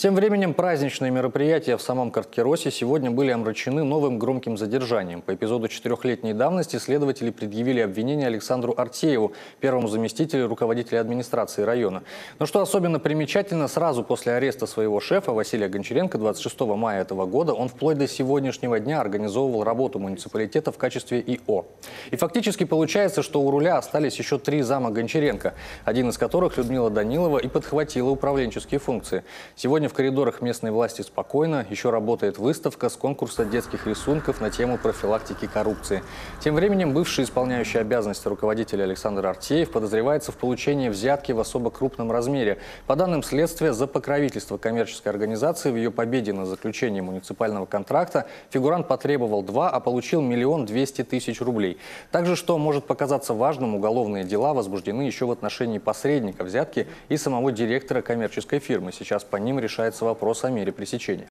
Тем временем праздничные мероприятия в самом Карткеросе сегодня были омрачены новым громким задержанием. По эпизоду 4-летней давности следователи предъявили обвинение Александру Артееву, первому заместителю руководителя администрации района. Но что особенно примечательно, сразу после ареста своего шефа Василия Гончаренко 26 мая этого года он вплоть до сегодняшнего дня организовывал работу муниципалитета в качестве ИО. И фактически получается, что у руля остались еще 3 зама Гончаренко, один из которых, Людмила Данилова, и подхватила управленческие функции. Сегодня в коридорах местной власти спокойно, еще работает выставка с конкурса детских рисунков на тему профилактики коррупции. Тем временем бывший исполняющий обязанности руководителя Александр Артеев подозревается в получении взятки в особо крупном размере. По данным следствия, за покровительство коммерческой организации в ее победе на заключение муниципального контракта фигурант потребовал 2, а получил 1 200 000 рублей. Также, что может показаться важным, уголовные дела возбуждены еще в отношении посредника взятки и самого директора коммерческой фирмы. Сейчас по ним решается вопрос о мере пресечения.